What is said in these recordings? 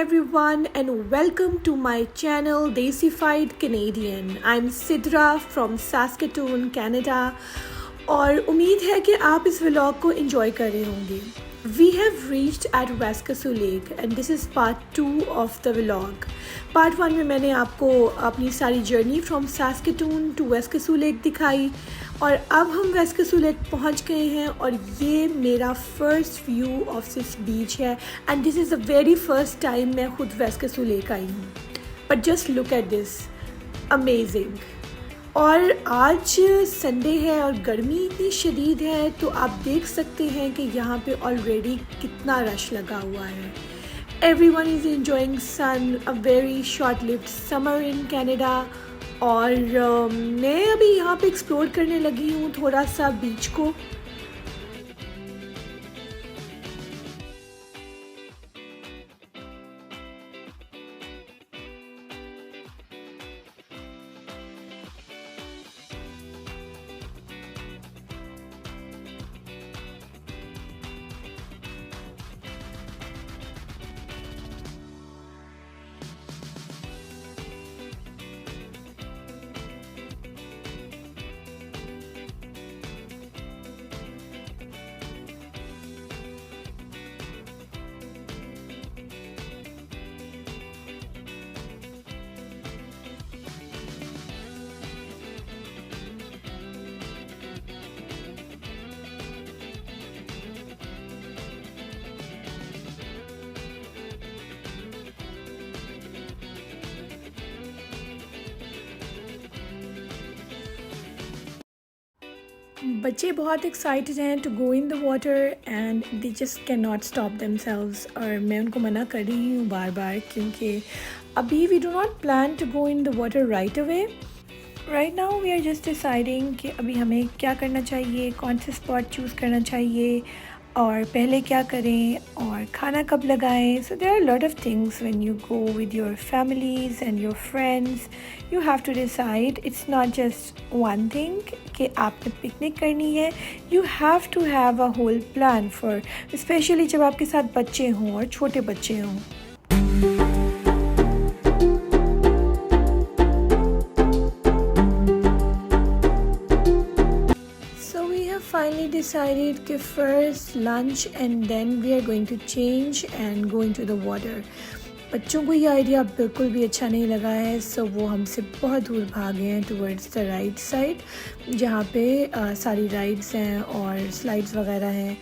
everyone and welcome to my channel Desified Canadian. I'm Sidra from Saskatoon, Canada और उम्मीद है कि आप इस व्लॉग को एंजॉय कर रहे होंगे. We have reached at Waskesiu Lake and this is part 2 of the vlog. Part 1 में मैंने आपको अपनी सारी journey from Saskatoon to Waskesiu Lake दिखाई और अब हम Waskesiu Lake पहुंच गए हैं और ये मेरा फर्स्ट व्यू ऑफ दिस बीच है and this is the very first time मैं खुद Waskesiu Lake आई हूँ. But just look at this, amazing. और आज संडे है और गर्मी इतनी शदीद है तो आप देख सकते हैं कि यहाँ पे ऑलरेडी कितना रश लगा हुआ है. Everyone is enjoying sun, a very short lived summer in Canada. और मैं अभी यहाँ पे एक्सप्लोर करने लगी हूँ थोड़ा सा बीच को. बच्चे बहुत एक्साइटेड हैं to go in the water and they just can not stop themselves. और मैं उनको मना कर रही हूँ बार बार क्योंकि अभी we do not plan to go in the water right away. Right now we are just deciding कि अभी हमें क्या करना चाहिए, कौन से स्पॉट चूज़ करना चाहिए और पहले क्या करें और खाना कब लगाएं. So there are lot of things when you go with your families and your friends. You have to decide, it's not just one thing कि आपने पिकनिक करनी है. You have to have a whole plan for, especially जब आपके साथ बच्चे हों और छोटे बच्चे हों. Finally decided कि first lunch and then we are going to change and go into the water. बच्चों को ये आइडिया बिल्कुल भी अच्छा नहीं लगा है सो वो हमसे बहुत दूर भागे हैं टुवर्ड्स द राइट साइड जहाँ पे सारी राइड्स हैं और स्लाइड्स वगैरह हैं.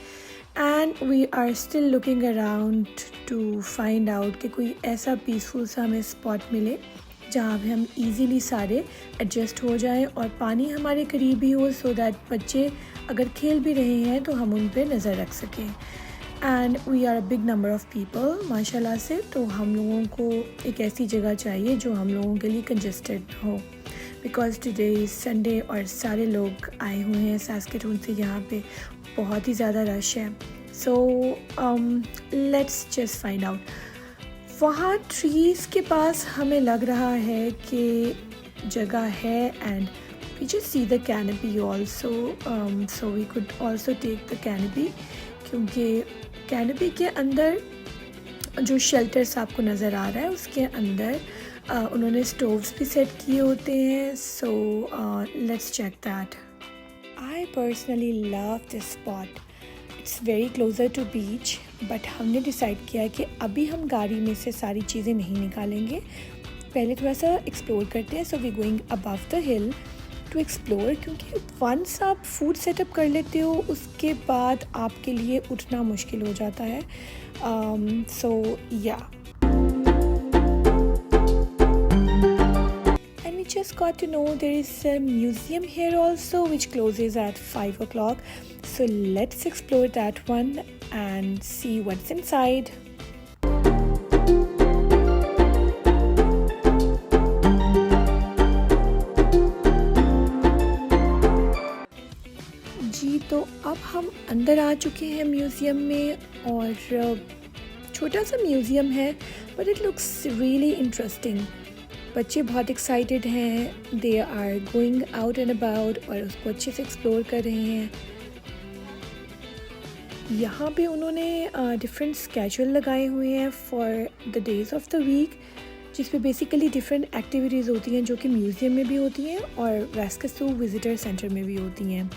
And we are still looking around to find out कि कोई ऐसा पीसफुल सा हमें स्पॉट मिले जहाँ पे हम इजीली सारे एडजस्ट हो जाएं और पानी हमारे करीब ही हो सो दैट बच्चे अगर खेल भी रहे हैं तो हम उन पे नज़र रख सकें. And we are a big number of people माशाल्लाह से, तो हम लोगों को एक ऐसी जगह चाहिए जो हम लोगों के लिए कंजस्टेड हो बिकॉज़ टुडे इज़ संडे और सारे लोग आए हुए हैं सास्केटून से. यहाँ पे बहुत ही ज़्यादा रश है. So let's just find out. वहाँ ट्रीज़ के पास हमें लग रहा है कि जगह है and we just see the canopy also, so we could also take the canopy क्योंकि canopy के अंदर जो shelters आपको नज़र आ रहा है उसके अंदर उन्होंने stoves भी सेट किए होते हैं. so let's check that. I personally love this spot. It's very closer to beach, but हमने डिसाइड किया कि अभी हम गाड़ी में से सारी चीज़ें नहीं निकालेंगे, पहले थोड़ा सा एक्सप्लोर करते हैं. So we going above the hill to explore क्योंकि वंस आप फूड सेटअप कर लेते हो उसके बाद आपके लिए उठना मुश्किल हो जाता है. सो या and we just got to know there is a museum here also which closes at 5 o'clock. So let's explore that one and see what's inside. जी तो अब हम अंदर आ चुके हैं म्यूज़ियम में और छोटा सा म्यूज़ियम है but it looks really interesting. बच्चे बहुत एक्साइटेड हैं, they are going out and about और उसको अच्छे से एक्सप्लोर कर रहे हैं. यहाँ पे उन्होंने डिफरेंट स्केड्यूल लगाए हुए हैं for the days of the week, जिस पे बेसिकली डिफरेंट एक्टिविटीज़ होती हैं जो कि म्यूज़ियम में भी होती हैं और वास्कसू विज़िटर सेंटर में भी होती हैं।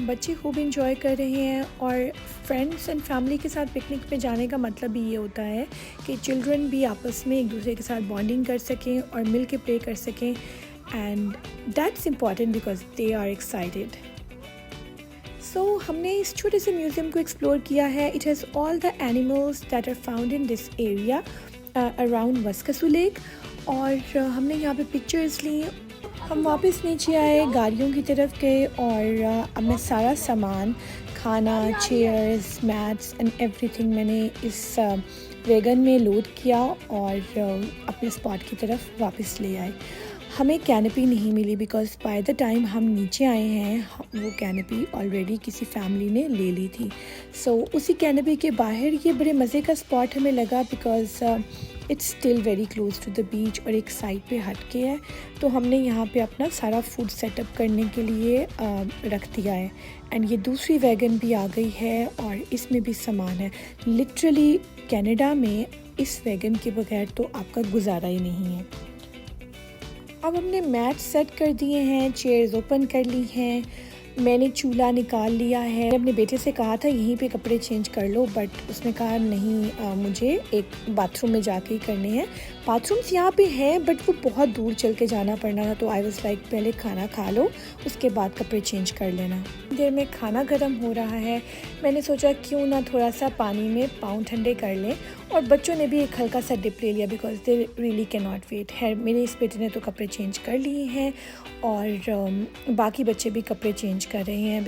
बच्चे खूब इंजॉय कर रहे हैं और फ्रेंड्स एंड फैमिली के साथ पिकनिक पे जाने का मतलब भी ये होता है कि चिल्ड्रन भी आपस में एक दूसरे के साथ बॉन्डिंग कर सकें और मिल के प्ले कर सकें, and that's important because they are excited. So हमने इस छोटे से म्यूज़ियम को एक्सप्लोर किया है। It has all the animals that are found in this area around Waskesiu lake, और हमने यहाँ पे पिक्चर्स ली। हम वापस नीचे आए, गाड़ियों की तरफ गए और अब मैं सारा सामान, खाना, चेयर्स, मैट्स एंड एवरीथिंग मैंने इस वैगन में लोड किया और अपने स्पॉट की तरफ वापस ले आए। हमें कैनपी नहीं मिली बिकॉज़ बाय द टाइम हम नीचे आए हैं वो कैनपी ऑलरेडी किसी फैमिली ने ले ली थी। सो उसी कैनपी के बाहर ये बड़े मज़े का स्पॉट हमें लगा because it's still very close to the beach और एक साइड पे हट के है, तो हमने यहाँ पे अपना सारा फूड सेटअप करने के लिए रख दिया है। एंड ये दूसरी वैगन भी आ गई है और इसमें भी सामान है। लिटरली कनाडा में इस वैगन के बगैर तो आपका गुजारा ही नहीं है। अब हमने मैट सेट कर दिए हैं, चेयर्स ओपन कर ली हैं, मैंने चूल्हा निकाल लिया है। अपने बेटे से कहा था यहीं पे कपड़े चेंज कर लो, बट उसने कहा नहीं, मुझे एक बाथरूम में जाके ही करने हैं। बाथरूम्स यहाँ पे हैं बट वो बहुत दूर चल के जाना पड़ना था, तो आई वाज लाइक पहले खाना खा लो उसके बाद कपड़े चेंज कर लेना। देर में खाना गर्म हो रहा है, मैंने सोचा क्यों ना थोड़ा सा पानी में पाँव ठंडे कर लें, और बच्चों ने भी एक हल्का सा डिप ले लिया because they really can not wait है। मेरे इस बेटे ने तो कपड़े चेंज कर लिए हैं और बाकी बच्चे भी कपड़े चेंज कर रहे हैं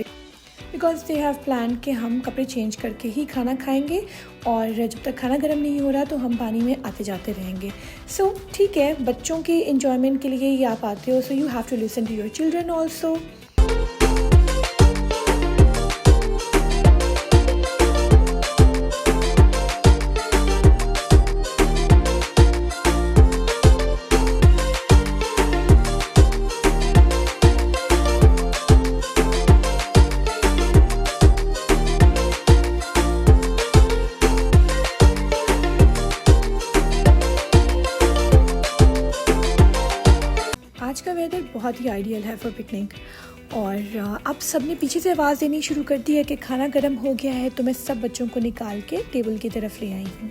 बिकॉज दे हैव प्लान कि हम कपड़े चेंज करके ही खाना खाएंगे और जब तक खाना गर्म नहीं हो रहा तो हम पानी में आते जाते रहेंगे। सो ठीक है, बच्चों के इंजॉयमेंट के लिए ही आप आते हो, so you have to listen to your children also. आज का वेदर बहुत ही आइडियल है फॉर पिकनिक, और अब सब ने पीछे से आवाज़ देनी शुरू कर दी है कि खाना गर्म हो गया है, तो मैं सब बच्चों को निकाल के टेबल की तरफ ले आई हूँ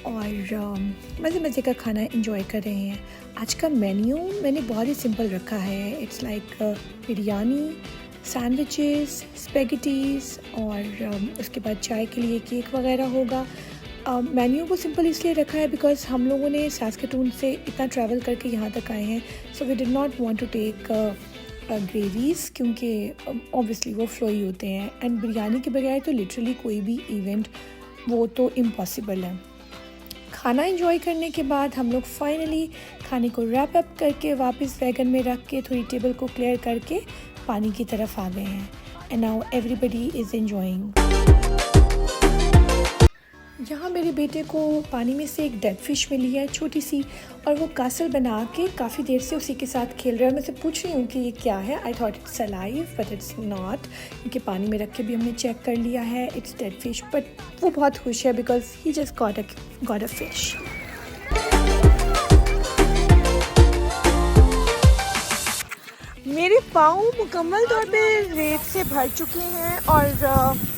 और मज़े मज़े का खाना एंजॉय कर रहे हैं। आज का मेन्यू मैंने बहुत ही सिंपल रखा है। It's like biryani, sandwiches, spaghettis और उसके बाद चाय के लिए केक वगैरह होगा। मेन्यू को सिंपल इसलिए रखा है बिकॉज हम लोगों ने सास्केटून से इतना ट्रैवल करके यहाँ तक आए हैं, so we did not want to take gravies क्योंकि ऑब्वियसली वो फ्लोई होते हैं, एंड बिरयानी के बगैर तो लिटरली कोई भी इवेंट वो तो इम्पॉसिबल है। खाना एंजॉय करने के बाद हम लोग फाइनली खाने को रैप अप करके वापस वैगन में रख के थोड़ी टेबल को क्लियर करके पानी की तरफ आ गए हैं, and now everybody is enjoying. यहाँ मेरे बेटे को पानी में से एक डेड फिश मिली है छोटी सी, और वो कासल बना के काफ़ी देर से उसी के साथ खेल रहा है। मैं से पूछ रही हूँ कि ये क्या है। I thought it's alive but it's not, क्योंकि पानी में रख के भी हमने चेक कर लिया है, इट्स डेड फिश। बट वो बहुत खुश है because he just got a fish. मेरे पाँव मुकम्मल तौर पे रेत से भर चुके हैं और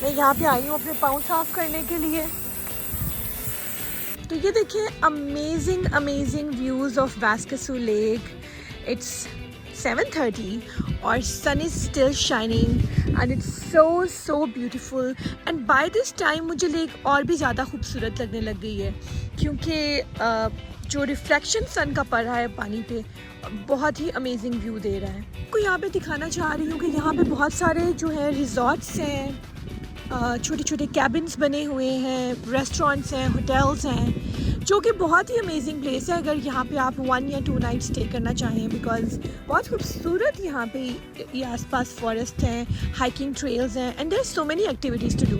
मैं यहाँ पे आई हूँ अपने पाँव साफ़ करने के लिए। तो ये देखिए, amazing views of Waskesiu lake. It's 7:30 और sun is still shining and it's so beautiful. And by this time मुझे लेक और भी ज़्यादा खूबसूरत लगने लग गई है, क्योंकि जो रिफ्लेक्शन सन का पड़ रहा है पानी पे बहुत ही अमेजिंग व्यू दे रहा है। आपको यहाँ पे दिखाना चाह रही हूँ कि यहाँ पे बहुत सारे जो है रिजॉर्ट्स हैं, छोटे छोटे कैबिन्स बने हुए हैं, रेस्टोरेंट्स हैं, होटल्स हैं, जो कि बहुत ही अमेजिंग प्लेस है अगर यहाँ पे आप 1 या 2 नाइट स्टे करना चाहें, बिकॉज़ बहुत खूबसूरत यहाँ पे ये आसपास फॉरेस्ट हैं, हाइकिंग ट्रेल्स हैं, and there so many activities to do.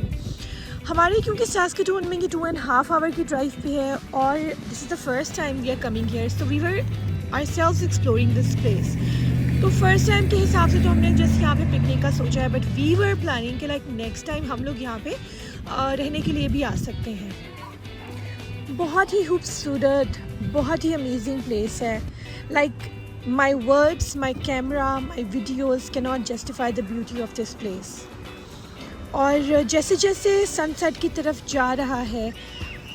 हमारे क्योंकि सास्केटून में ये 2.5 आवर की ड्राइव पे है और this is the first time we are coming here, so we were ourselves exploring this place. तो फर्स्ट टाइम के हिसाब से तो हमने जस्ट यहाँ पे पिकनिक का सोचा है, बट वी वर प्लानिंग कि लाइक नेक्स्ट टाइम हम लोग यहाँ पे रहने के लिए भी आ सकते हैं। बहुत ही खूबसूरत, बहुत ही अमेजिंग प्लेस है। Like my words, my camera, my videos can not justify the beauty of this place. और जैसे जैसे सनसेट की तरफ जा रहा है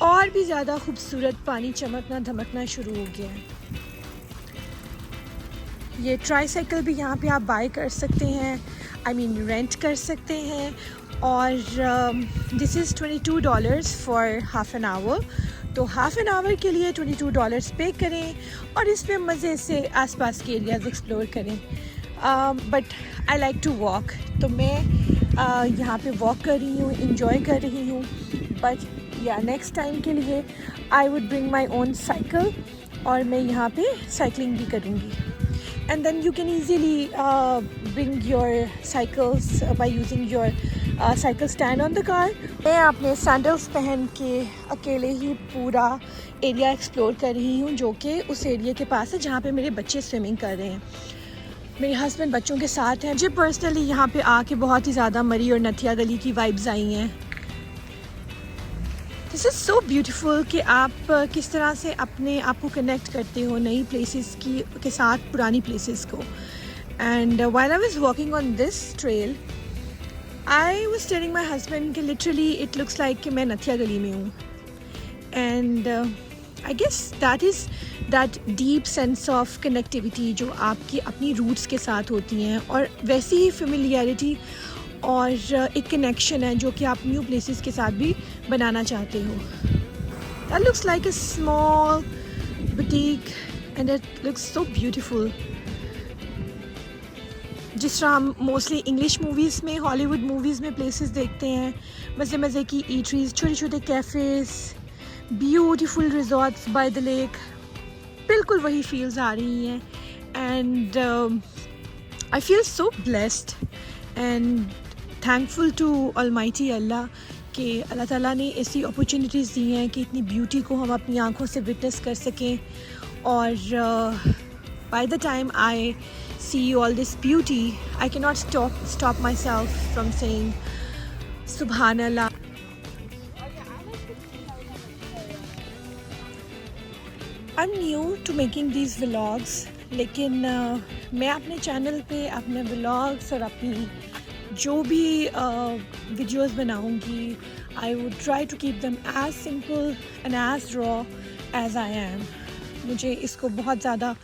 और भी ज़्यादा खूबसूरत पानी चमकना धमकना शुरू हो गया है। ये ट्राईसाइकिल भी यहाँ पे आप बाय कर सकते हैं, आई मीन रेंट कर सकते हैं। और this is $22 for half an hour. तो हाफ एन आवर के लिए $22 पे करें और इसमें मज़े से आसपास के एरियाज़ एक्सप्लोर करें। But I like to walk, तो मैं यहाँ पे वॉक कर रही हूँ, इंजॉय कर रही हूँ। बट या नेक्स्ट टाइम के लिए I would bring my own cycle और मैं यहाँ पे साइकिलिंग भी करूँगी। And then you can easily bring your cycles by using your cycle stand on the car. मैं अपने सैंडल्स पहन के अकेले ही पूरा एरिया एक्सप्लोर कर रही हूँ, जो कि उस एरिया के पास है जहाँ पे मेरे बच्चे स्विमिंग कर रहे हैं। मेरे हस्बैंड बच्चों के साथ हैं। मुझे पर्सनली यहाँ पे आके बहुत ही ज़्यादा मरी और नथिया गली की वाइब्स आई हैं। दिस इज़ सो ब्यूटीफुल कि आप किस तरह से अपने आप को कनेक्ट करते हो नई प्लेसेस की के साथ पुरानी प्लेसेस को। And while I was walking on this trail I was telling my husband कि लिटरली इट लुक्स लाइक कि मैं नथिया गली में हूँ। And I guess that is that deep sense of connectivity जो आपकी अपनी रूट्स के साथ होती हैं, और वैसी ही फेमिलियरिटी और एक कनेक्शन है जो कि आप न्यू प्लेसेस के साथ भी बनाना चाहते हो। That looks like a small boutique and it looks so beautiful. जिस तरह हम मोस्टली इंग्लिश मूवीज़ में, हॉलीवुड मूवीज़ में प्लेसेस देखते हैं, मज़े मज़े की ईटरीज, छोटे छोटे cafes, beautiful resorts by the lake, बिल्कुल वही फील्स आ रही हैं। And I feel so blessed and thankful to almighty Allah कि अल्लाह ताला ने ऐसी अपॉर्चुनिटीज़ दी हैं कि इतनी ब्यूटी को हम अपनी आँखों से विटनेस कर सकें। और by the time I see all this beauty I can not stop myself from saying Subhanallah. I'm new to making these vlogs, लेकिन मैं अपने चैनल पे अपने व्लॉग्स और अपनी जो भी वीडियोस बनाऊंगी I would try to keep them as simple and as raw as I am. मुझे इसको बहुत ज़्यादा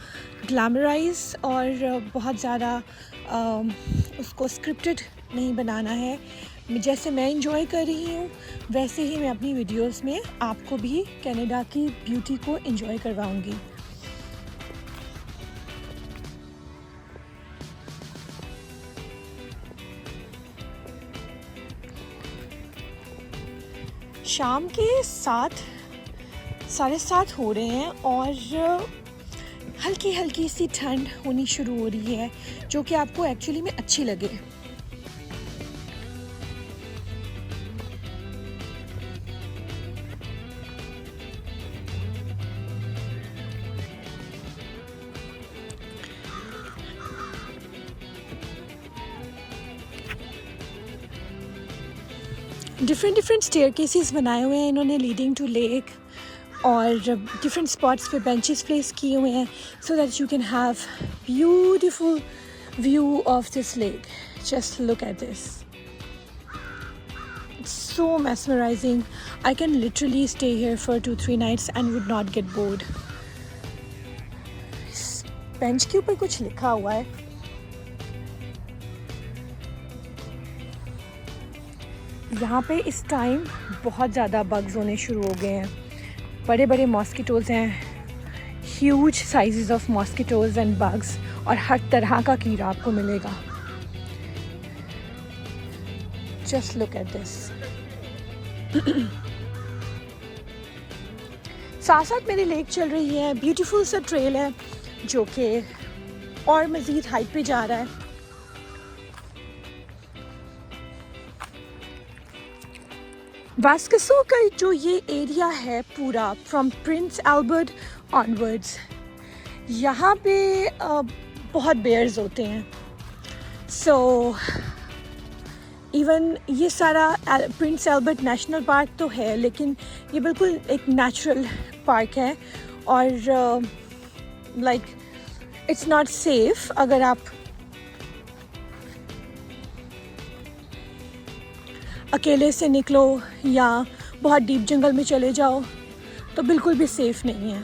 ग्लैमराइज और बहुत ज़्यादा उसको स्क्रिप्टेड नहीं बनाना है। जैसे मैं इंजॉय कर रही हूँ वैसे ही मैं अपनी वीडियोस में आपको भी कनाडा की ब्यूटी को इंजॉय करवाऊँगी। शाम के 7:30 हो रहे हैं और हल्की हल्की सी ठंड होनी शुरू हो रही है, जो कि आपको एक्चुअली में अच्छी लगे। डिफरेंट स्टेयरकेसेस बनाए हुए हैं इन्होंने लीडिंग टू लेक, और डिफरेंट स्पॉट्स पे बेंचेस प्लेस किए हुए हैं so that you can have beautiful view of this lake. Just look at this, it's so mesmerizing. I can literally stay here for 2-3 nights and would not get bored. इस bench के ऊपर कुछ लिखा हुआ है। यहाँ पे इस टाइम बहुत ज़्यादा बग्स होने शुरू हो गए हैं। बड़े बड़े मॉस्किटोज़ हैं, huge sizes of mosquitoes and bugs, और हर तरह का कीड़ा आपको मिलेगा। Just look at this. साथ साथ मेरी लेक चल रही है, ब्यूटीफुल सा ट्रेल है जो कि और मज़ीद हाइट पे जा रहा है। वास्कसो का जो ये एरिया है पूरा फ्रॉम प्रिंस एल्बर्ट ऑनवर्ड्स, यहाँ पे बहुत बेयर्स होते हैं। सो इवन ये सारा प्रिंस एल्बर्ट नेशनल पार्क तो है, लेकिन ये बिल्कुल एक नेचुरल पार्क है और लाइक इट्स नॉट सेफ। अगर आप अकेले से निकलो या बहुत डीप जंगल में चले जाओ तो बिल्कुल भी सेफ़ नहीं है।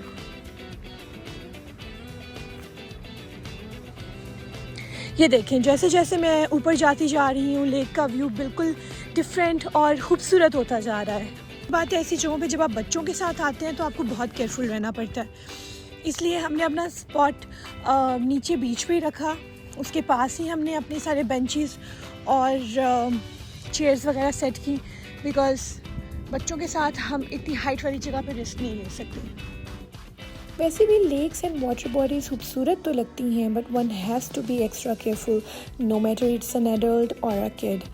ये देखें, जैसे जैसे मैं ऊपर जाती जा रही हूँ लेक का व्यू बिल्कुल डिफरेंट और ख़ूबसूरत होता जा रहा है। बात है ऐसी जगहों पे जब आप बच्चों के साथ आते हैं तो आपको बहुत केयरफुल रहना पड़ता है, इसलिए हमने अपना स्पॉट नीचे बीच पे ही रखा। उसके पास ही हमने अपने सारे बेंचेस और चेयर्स वगैरह सेट की, बिकॉज़ बच्चों के साथ हम इतनी हाइट वाली जगह पे रिस्क नहीं ले सकते। वैसे भी लेक्स एंड वाटर बॉडीज़ खूबसूरत तो लगती हैं, but one has to be extra careful no matter it's an adult और अ किड।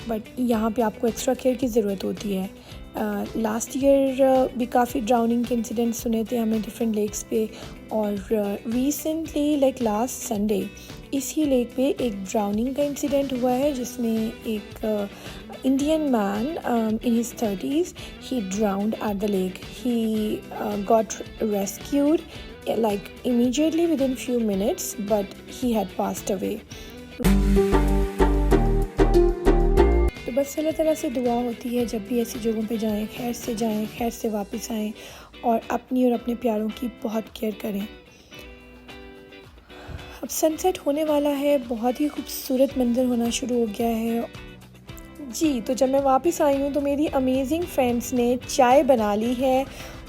बट यहाँ पे आपको एक्स्ट्रा केयर की ज़रूरत होती है। लास्ट ईयर भी काफ़ी ड्राउनिंग के इंसिडेंट्स सुने थे हमने डिफरेंट लेक्स पे, और रिसेंटली लाइक लास्ट संडे इसी लेक पे एक ड्राउनिंग का इंसिडेंट हुआ है, जिसमें एक Indian man in his 30s, he drowned at the lake. He got rescued like immediately within few minutes, but he had passed away. तो बस अल्लाह ताला से दुआ होती है जब भी ऐसी जगहों पे जाएं, खैर से वापस आएं और अपनी और अपने प्यारों की बहुत केयर करें। अब सनसेट होने वाला है, बहुत ही खूबसूरत मंजर होना शुरू हो गया है जी। तो जब मैं वापस आई हूँ तो मेरी अमेजिंग फ्रेंड्स ने चाय बना ली है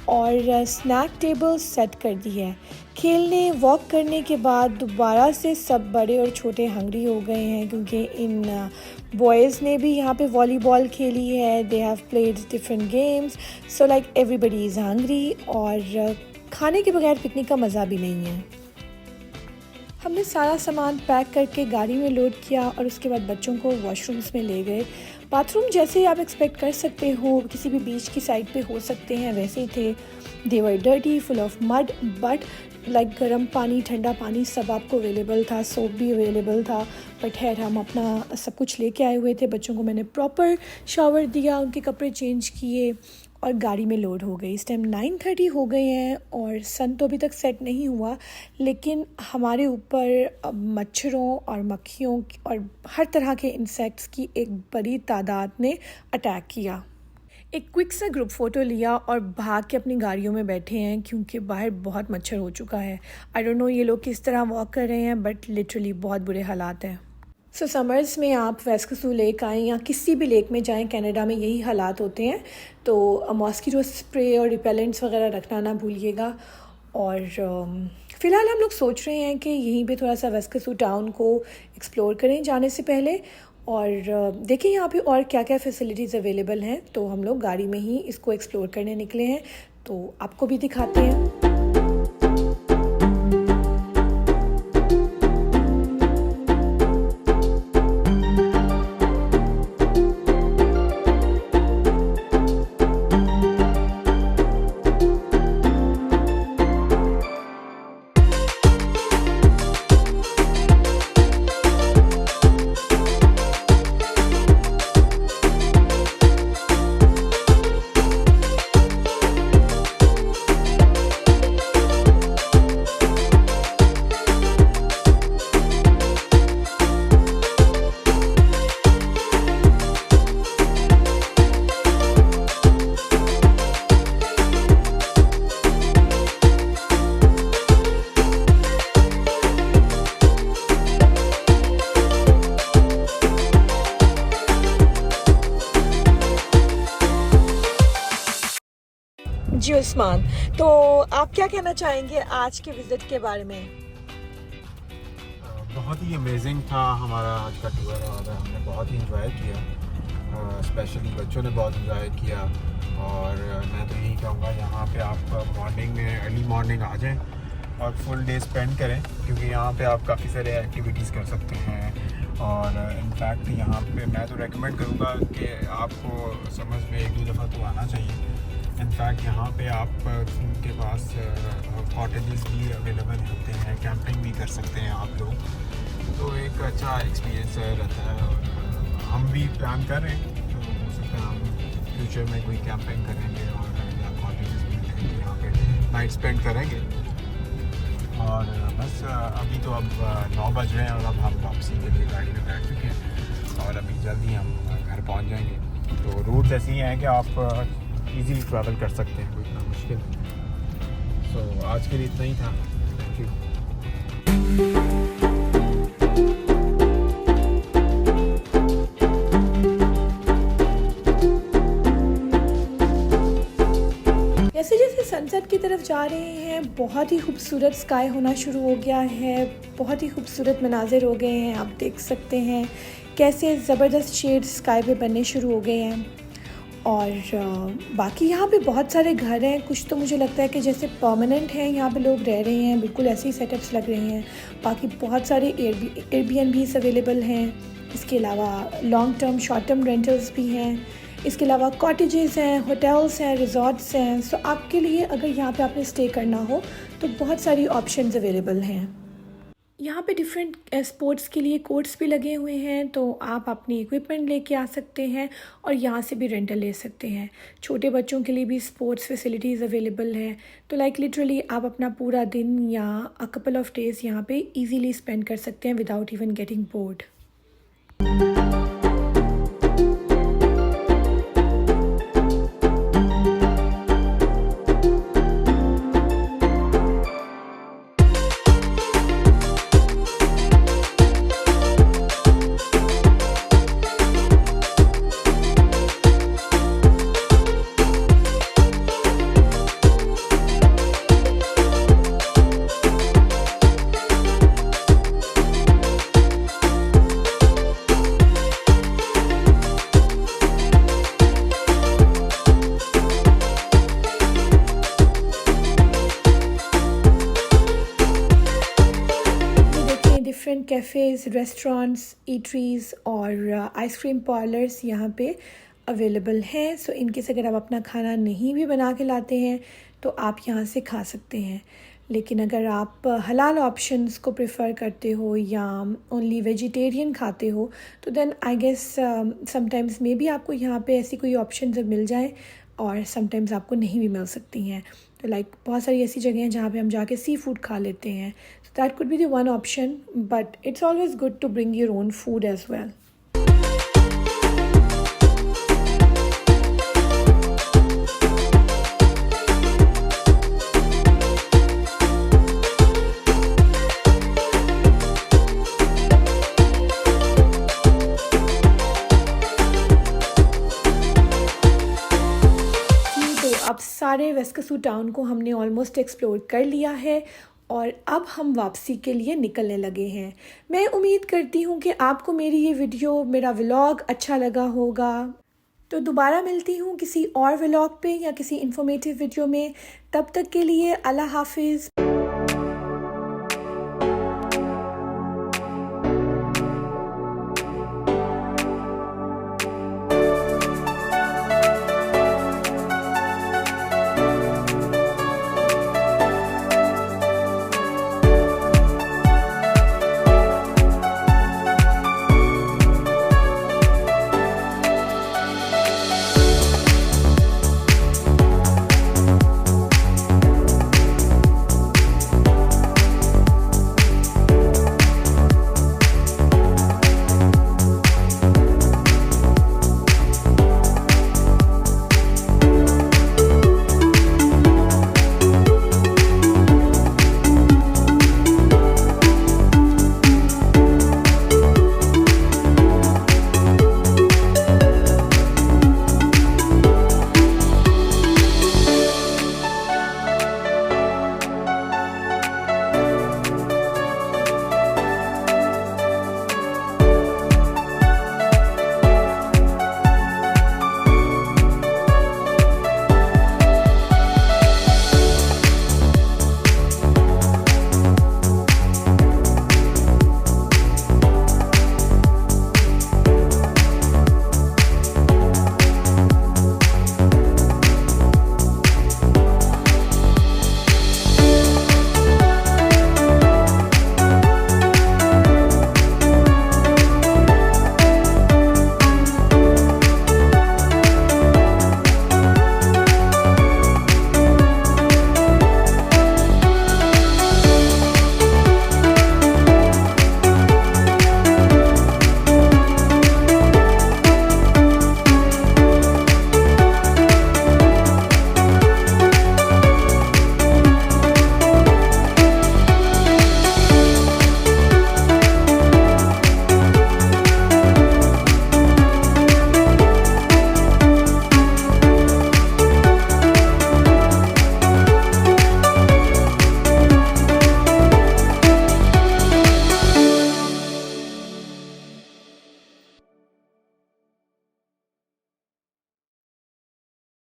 और स्नैक टेबल सेट कर दी है। खेलने वॉक करने के बाद दोबारा से सब बड़े और छोटे हंग्री हो गए हैं, क्योंकि इन बॉयज़ ने भी यहाँ पे वॉलीबॉल खेली है। They have played different games, so like everybody is hungry, और खाने के बगैर पिकनिक का मज़ा भी नहीं है। हमने सारा सामान पैक करके गाड़ी में लोड किया और उसके बाद बच्चों को वॉशरूम्स में ले गए। बाथरूम जैसे आप एक्सपेक्ट कर सकते हो किसी भी बीच की साइड पे हो सकते हैं, वैसे ही थे। They were dirty, full of mud, but like गर्म पानी, ठंडा पानी सब आपको अवेलेबल था, सोप भी अवेलेबल था। बट खैर हम अपना सब कुछ लेके आए हुए थे। बच्चों को मैंने प्रॉपर शावर दिया, उनके कपड़े चेंज किए और गाड़ी में लोड हो गई। इस टाइम 9:30 हो गए हैं और सन तो अभी तक सेट नहीं हुआ, लेकिन हमारे ऊपर मच्छरों और मक्खियों और हर तरह के इंसेक्ट्स की एक बड़ी तादाद ने अटैक किया। एक क्विक सा ग्रुप फ़ोटो लिया और भाग के अपनी गाड़ियों में बैठे हैं, क्योंकि बाहर बहुत मच्छर हो चुका है। आई डोंट नो ये लोग किस तरह वॉक कर रहे हैं, बट लिटरली बहुत बुरे हालात हैं। सो समर्स में आप वास्कसू लेक आएँ या किसी भी लेक में जाएं, कनाडा में यही हालात होते हैं। तो मॉस्किटो स्प्रे और रिपेलेंट्स वगैरह रखना ना भूलिएगा। और फ़िलहाल हम लोग सोच रहे हैं कि यहीं पे थोड़ा सा वास्कसू टाउन को एक्सप्लोर करें जाने से पहले, और देखें यहाँ पे और क्या क्या फैसिलिटीज़ अवेलेबल हैं। तो हम लोग गाड़ी में ही इसको एक्सप्लोर करने निकले हैं, तो आपको भी दिखाते हैं। जी उस्मान, तो आप क्या कहना चाहेंगे आज के विज़िट के बारे में? बहुत ही अमेजिंग था हमारा आज का टूर, और हमने बहुत ही इंजॉय किया। स्पेशली बच्चों ने बहुत इंजॉय किया। और मैं तो यही कहूँगा यहाँ पे आप मॉर्निंग में, अर्ली मॉर्निंग आ जाएं और फुल डे स्पेंड करें, क्योंकि यहाँ पे आप काफ़ी सारे एक्टिविटीज़ कर सकते हैं। और इनफैक्ट यहाँ पे मैं तो रेकमेंड करूँगा कि आपको समझ में 1-2 दफ़ा तो आना चाहिए। इनफैक्ट यहाँ पे आप के पास कॉटेजेस भी अवेलेबल होते हैं, कैंपिंग भी कर सकते हैं आप लोग, तो एक अच्छा एक्सपीरियंस रहता है। और हम भी प्लान कर रहे हैं, तो हो सकता है हम फ्यूचर में कोई कैंपिंग करेंगे और या कॉटेजेस भी लेंगे, यहाँ पे नाइट स्पेंड करेंगे। और बस अभी तो अब 9 बज रहे हैं और अब हम वापसी के लिए गाड़ी में बैठ चुके हैं और अभी जल्दी हम घर पहुंच जाएंगे। तो रूट्स ऐसे ही हैं कि आप इजीली ट्रैवल कर सकते हैं, कोई इतना मुश्किल नहीं। सो आज के लिए इतना ही था। Thank you. जैसे जैसे सनसेट की तरफ जा रहे हैं बहुत ही खूबसूरत स्काई होना शुरू हो गया है, बहुत ही खूबसूरत मनाजिर हो गए हैं। आप देख सकते हैं कैसे ज़बरदस्त शेड स्काई पे बनने शुरू हो गए हैं। और बाकी यहाँ पे बहुत सारे घर हैं, कुछ तो मुझे लगता है कि जैसे परमानेंट हैं, यहाँ पे लोग रह रहे हैं, बिल्कुल ऐसे ही सेटअप्स लग रहे हैं। बाकी बहुत सारे एयरबीएनबीज़ अवेलेबल हैं। इसके अलावा long term short term rentals भी हैं। इसके अलावा कॉटेजेस हैं, होटल्स हैं, रिजॉर्ट्स हैं। सो आपके लिए अगर यहाँ पे आपने स्टे करना हो तो बहुत सारी ऑप्शंस अवेलेबल हैं। यहाँ पे डिफरेंट स्पोर्ट्स के लिए कोर्ट्स भी लगे हुए हैं, तो आप अपनी इक्विपमेंट लेके आ सकते हैं और यहाँ से भी रेंटल ले सकते हैं। छोटे बच्चों के लिए भी स्पोर्ट्स फैसिलिटीज़ अवेलेबल हैं, तो लाइक लिटरली आप अपना पूरा दिन या अ कपल ऑफ डेज़ यहाँ पे इजीली स्पेंड कर सकते हैं without even getting bored. Different cafes, restaurants, ईटरीज़ और आइसक्रीम पार्लर्स यहाँ पे अवेलेबल हैं। सो इनकेस अगर आप अपना खाना नहीं भी बना के लाते हैं तो आप यहाँ से खा सकते हैं। लेकिन अगर आप हलाल ऑप्शंस को प्रेफर करते हो या ओनली वेजिटेरियन खाते हो तो then I guess sometimes maybe आपको यहाँ पे ऐसी कोई ऑप्शंस मिल जाए और समटाइम्स आपको नहीं भी मिल सकती हैं। तो लाइक बहुत सारी ऐसी जगह हैं जहाँ पे हम जाके सी फूड खा लेते हैं। So that could be the one option, but it's always good to bring your own food as well. अब सारे वेस्कसू टाउन को हमने ऑलमोस्ट एक्सप्लोर कर लिया है और अब हम वापसी के लिए निकलने लगे हैं। मैं उम्मीद करती हूँ कि आपको मेरी ये वीडियो, मेरा व्लॉग अच्छा लगा होगा। तो दोबारा मिलती हूँ किसी और व्लॉग पे या किसी इन्फॉर्मेटिव वीडियो में। तब तक के लिए अल्लाह हाफिज़।